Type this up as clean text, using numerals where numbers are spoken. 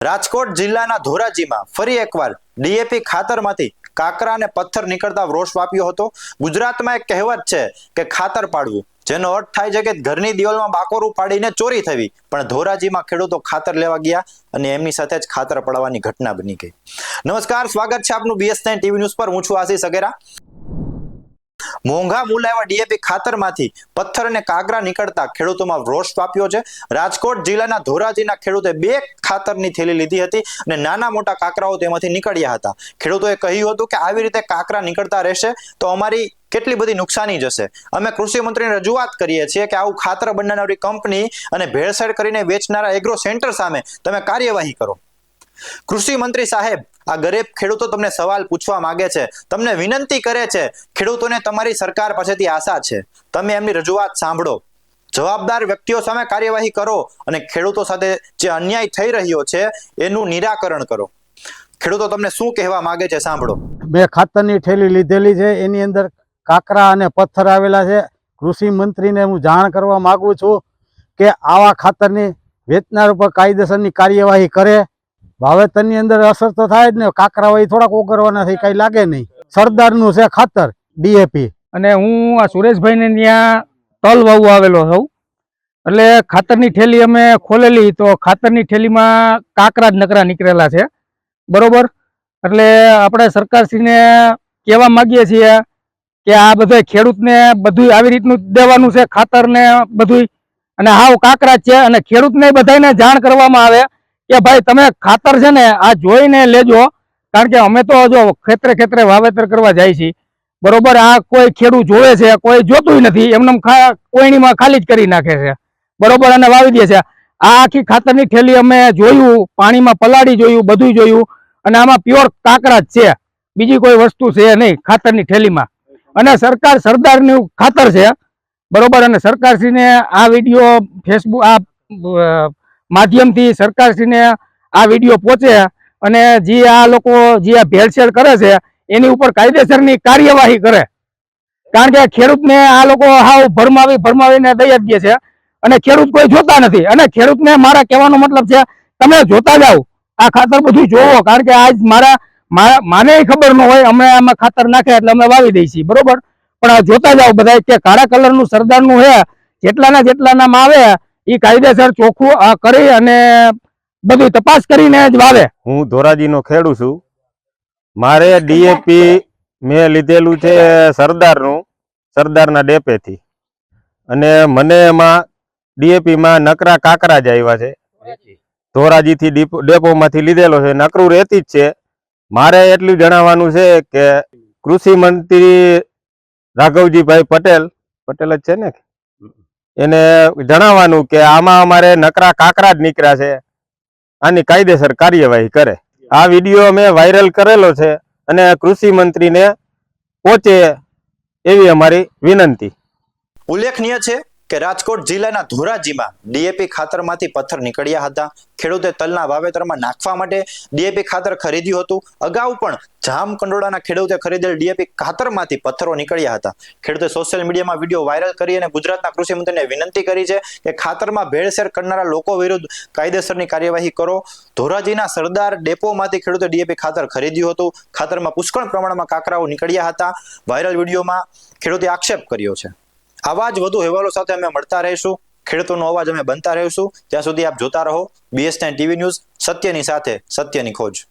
રાજકોટ જિલ્લાના ધોરાજીમાં ફરી એકવાર ડીએપી ખાતરમાંથી કાકરા અને પથ્થર નીકળતા રોષ વ્યાપ્યો હતો। ગુજરાતમાં એક કહેવત છે કે ખાતર પાડવું, જેનો અર્થ થાય છે કે ઘરની દિવાલમાં બાકોરું પાડીને ચોરી થવી, પણ ધોરાજીમાં ખેડૂતો ખાતર લેવા ગયા અને એમની સાથે જ ખાતર પડવાની ઘટના બની ગઈ। નમસ્કાર, સ્વાગત છે આપનું BS9 ટીવી ન્યૂઝ પર। હું છું આશીષ અગેરા। મોંઘા મૂલાવા ડીએપી ખાતરમાંથી પથ્થર અને કાગરા નીકળતા ખેડૂતોમાં રોષ વ્યાપ્યો છે। રાજકોટ જિલ્લાના ધોરાજીના ખેડૂતે 2 ખાતરની થેલી લીધી હતી અને નાના મોટા કાકરાઓ તેમાંથી નીકળ્યા હતા। ખેડૂતોએ કહ્યું હતું કે આવી રીતે કાકરા નીકળતા રહેશે તો અમારી કેટલી બધી નુકસાની જશે। અમે કૃષિ મંત્રીને રજૂઆત કરીએ છીએ કે આવું ખાતર બનાવનારી કંપની અને ભેળસેળ કરીને વેચનારા એગ્રો સેન્ટર સામે તમે કાર્યવાહી કરો। કૃષિ મંત્રી સાહેબ, આ ગરીબ ખેડૂતો તમને સવાલ પૂછવા માંગે છે, તમને વિનંતી કરે છે। ખેડૂતોને તમારી સરકાર પાસેથી આશા છે, તમે એમની રજૂઆત સાંભળો, જવાબદાર વ્યક્તિઓ સામે કાર્યવાહી કરો અને ખેડૂતો સાથે જે અન્યાય થઈ રહ્યો છે એનું નિરાકરણ કરો। ખેડૂતો તમને શું કહેવા માંગે છે સાંભળો। મેં ખાતરની થેલી લીધેલી છે, એની અંદર કાકરા અને પથ્થર આવેલા છે। કૃષિ મંત્રીને હું જાણ કરવા માંગુ છું કે આવા ખાતરની વેચનાર ઉપર કાયદેસરની કાર્યવાહી કરે। વાવેતરની અંદર અસર તો થાય જ ને, કાકરા હોય થોડાક ઓગરવાના થઈ, કઈ લાગે નહીં। સરદારનું છે ખાતર ડીએપી। અને હું આ સુરેશભાઈને ત્યાં તલ વાવવા આવેલો છું, એટલે ખાતરની થેલી અમે ખોલેલી તો ખાતરની થેલીમાં કાકરા જ નકરા નીકળેલા છે, બરોબર। એટલે આપણે સરકારશ્રીને કહેવા માંગીએ છીએ કે આ બધા ખેડૂતને બધું આવી રીતનું દેવાનું છે ખાતર ને બધું, અને હાવ કાકરા જ છે। અને ખેડૂતને બધાને જાણ કરવામાં આવે કે ભાઈ તમે ખાતર છે ને આ જોઈને લેજો, કારણ કે અમે તો જો ખેતરે ખેતરે વાવેતર કરવા જાય છીએ, બરોબર। આ કોઈ ખેડૂત જોવે છે, કોઈ જોતું નથી, એમને કોઈણીમાં ખાલી જ કરી નાખે છે, બરોબર, અને વાવી દે છે। આ આખી ખાતરની થેલી અમે જોયું, પાણીમાં પલાળી જોયું, બધું જોયું, અને આમાં પ્યોર કાકરા જ છે, બીજી કોઈ વસ્તુ છે નહીં ખાતરની થેલીમાં। અને સરકાર સરદારનું ખાતર છે, બરોબર। અને સરકારશ્રીને આ વિડીયો ફેસબુક આ માધ્યમથી સરકારશ્રીને આ વિડીયો પહોંચે અને જે આ લોકો જે આ ભેળસેળ કરે છે એની ઉપર કાયદેસરની કાર્યવાહી કરે, કારણ કે ખેડૂતને આ લોકો હાવ ભરમાવીને દઈ જ દે છે અને ખેડૂત કોઈ જોતા નથી। અને ખેડૂતને મારા કહેવાનો મતલબ છે તમે જોતા જાઓ, આ ખાતર બધું જોવો, કારણ કે આજ માને ખબર ન હોય, અમે આમાં ખાતર નાખે એટલે અમે વાવી દઈએ છીએ, બરોબર। પણ આ જોતા જાઓ બધા કે કાળા કલરનું સરદારનું છે, જેટલાના આવે એ કાયદેસર ચોખ્ખું કરી અને બધી તપાસ કરીને જ વાવે। હું ધોરાજીનો ખેડૂત છું। મારે ડીએપી મેં લીધેલું છે સરદારના ડેપેથી, અને મને એમાં ડીએપીમાં નકરા કાકરા જ આવ્યા છે। ધોરાજીથી ડેપોમાંથી લીધેલો છે, નકરું રેતી જ છે। મારે એટલું જણાવવાનું છે કે કૃષિ મંત્રી રાઘવજીભાઈ પટેલ જ છે ને, એને જણાવવાનું કે આમાં અમારે નકરા કાકરા જ નીકળ્યા છે, આની કાયદેસર કાર્યવાહી કરે। આ વિડીયો મેં વાયરલ કરેલો છે અને કૃષિ મંત્રીને પહોંચે એવી અમારી વિનંતી। ઉલ્લેખનીય છે કે રાજકોટ જિલ્લાના ધોરાજીમાં ડીએપી ખાતરમાંથી પથ્થર નીકળ્યા હતા। ખેડૂતે તલના વાવેતરમાં નાખવા માટે ડીએપી ખાતર ખરીદ્યું હતું। અગાઉ પણ જામકંડોળાના ખેડૂતે ખરીદેલ ડીએપી ખાતરમાંથી પથ્થરો નીકળ્યા હતા। ખેડૂતે સોશિયલ મીડિયામાં વિડીયો વાયરલ કરી અને ગુજરાતના કૃષિ મંત્રીને વિનંતી કરી છે કે ખાતરમાં ભેળસેળ કરનારા લોકો વિરુદ્ધ કાયદેસરની કાર્યવાહી કરો। ધોરાજીના સરદાર ડેપોમાંથી ખેડૂતે ડીએપી ખાતર ખરીદ્યું હતું। ખાતરમાં પુષ્કળ પ્રમાણમાં કાકરાઓ નીકળ્યા હતા। વાયરલ વિડીયોમાં ખેડૂતે આક્ષેપ કર્યો છે। આવા જ વધુ અહેવાલો સાથે અમે મળતા રહીશું, ખેડૂતોનો અવાજ અમે બનતા રહીશું। ત્યાં સુધી આપ જોતા રહો BS9 ટીવી ન્યૂઝ, સત્યની સાથે સત્યની ખોજ।